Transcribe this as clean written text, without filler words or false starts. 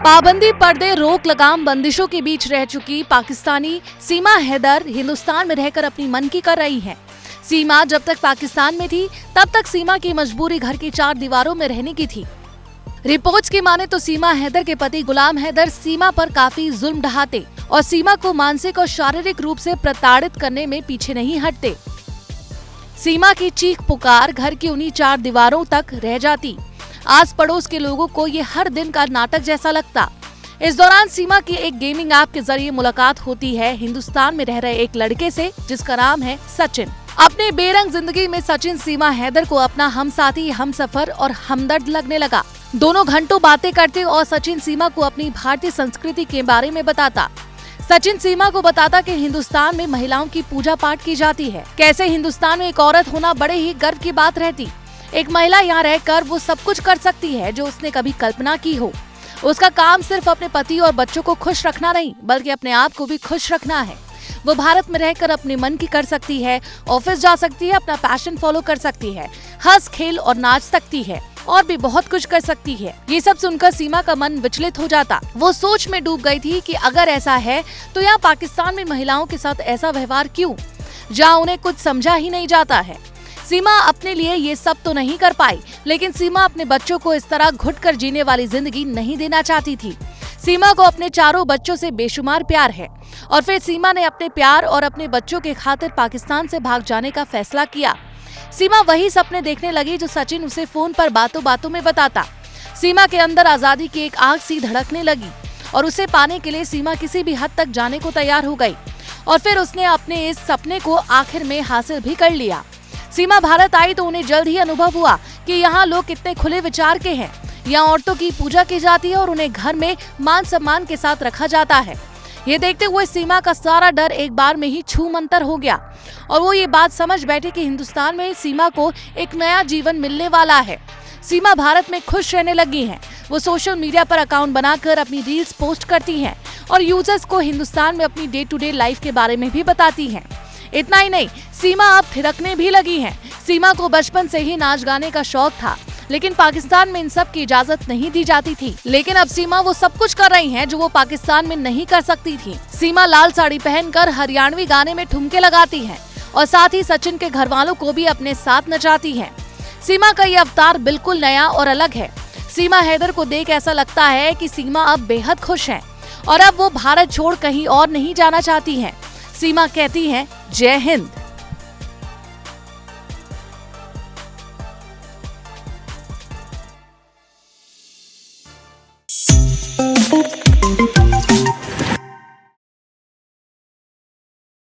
पाबंदी, पर्दे, रोक लगाम, बंदिशों के बीच रह चुकी पाकिस्तानी सीमा हैदर हिंदुस्तान में रहकर अपनी मन की कर रही हैं। सीमा जब तक पाकिस्तान में थी तब तक सीमा की मजबूरी घर की चार दीवारों में रहने की थी। रिपोर्ट्स की माने तो सीमा हैदर के पति गुलाम हैदर सीमा पर काफी जुल्म ढहाते और सीमा को मानसिक और शारीरिक रूप से प्रताड़ित करने में पीछे नहीं हटते। सीमा की चीख पुकार घर की उन्हीं चार दीवारों तक रह जाती। आस पड़ोस के लोगों को ये हर दिन का नाटक जैसा लगता। इस दौरान सीमा की एक गेमिंग ऐप के जरिए मुलाकात होती है हिंदुस्तान में रह रहे एक लड़के से जिसका नाम है सचिन। अपने बेरंग जिंदगी में सचिन सीमा हैदर को अपना हमसाथी, हमसफर और हमदर्द लगने लगा। दोनों घंटों बातें करते और सचिन सीमा को अपनी भारतीय संस्कृति के बारे में बताता। सचिन सीमा को बताता कि हिंदुस्तान में महिलाओं की पूजा पाठ की जाती है, कैसे हिंदुस्तान में एक औरत होना बड़े ही गर्व की बात रहती। एक महिला यहाँ रहकर वो सब कुछ कर सकती है जो उसने कभी कल्पना की हो। उसका काम सिर्फ अपने पति और बच्चों को खुश रखना नहीं बल्कि अपने आप को भी खुश रखना है। वो भारत में रहकर अपने मन की कर सकती है, ऑफिस जा सकती है, अपना पैशन फॉलो कर सकती है, हंस खेल और नाच सकती है और भी बहुत कुछ कर सकती है। ये सब सुनकर सीमा का मन विचलित हो जाता। वो सोच में डूब गई थी कि अगर ऐसा है तो यहाँ पाकिस्तान में महिलाओं के साथ ऐसा व्यवहार क्यों, जहाँ उन्हें कुछ समझा ही नहीं जाता है। सीमा अपने लिए ये सब तो नहीं कर पाई, लेकिन सीमा अपने बच्चों को इस तरह घुट कर जीने वाली जिंदगी नहीं देना चाहती थी। सीमा को अपने चारों बच्चों से बेशुमार प्यार है और फिर सीमा ने अपने प्यार और अपने बच्चों के खातिर पाकिस्तान से भाग जाने का फैसला किया। सीमा वही सपने देखने लगी जो सचिन उसे फोन पर बातों बातों में बताता। सीमा के अंदर आजादी की एक आग सी धड़कने लगी और उसे पाने के लिए सीमा किसी भी हद तक जाने को तैयार हो गई और फिर उसने अपने इस सपने को आखिर में हासिल भी कर लिया। सीमा भारत आई तो उन्हें जल्द ही अनुभव हुआ कि यहाँ लोग कितने खुले विचार के हैं। यहाँ औरतों की पूजा की जाती है और उन्हें घर में मान सम्मान के साथ रखा जाता है। ये देखते हुए सीमा का सारा डर एक बार में ही छू मंतर हो गया और वो ये बात समझ बैठी कि हिंदुस्तान में सीमा को एक नया जीवन मिलने वाला है। सीमा भारत में खुश रहने लगी हैं। वो सोशल मीडिया पर अकाउंट बनाकर अपनी रील्स पोस्ट करती हैं और यूजर्स को हिंदुस्तान में अपनी डे टू डे लाइफ के बारे में भी बताती हैं। इतना ही नहीं, सीमा अब थिरकने भी लगी हैं। सीमा को बचपन से ही नाच गाने का शौक था, लेकिन पाकिस्तान में इन सब की इजाजत नहीं दी जाती थी। लेकिन अब सीमा वो सब कुछ कर रही हैं जो वो पाकिस्तान में नहीं कर सकती थी। सीमा लाल साड़ी पहनकर हरियाणवी गाने में ठुमके लगाती हैं और साथ ही सचिन के घर वालों को भी अपने साथ नचाती हैं। सीमा का ये अवतार बिल्कुल नया और अलग है। सीमा हैदर को देख ऐसा लगता है कि सीमा अब बेहद खुश है और अब वो भारत छोड़ कहीं और नहीं जाना चाहती है। सीमा कहती है, जय हिंद।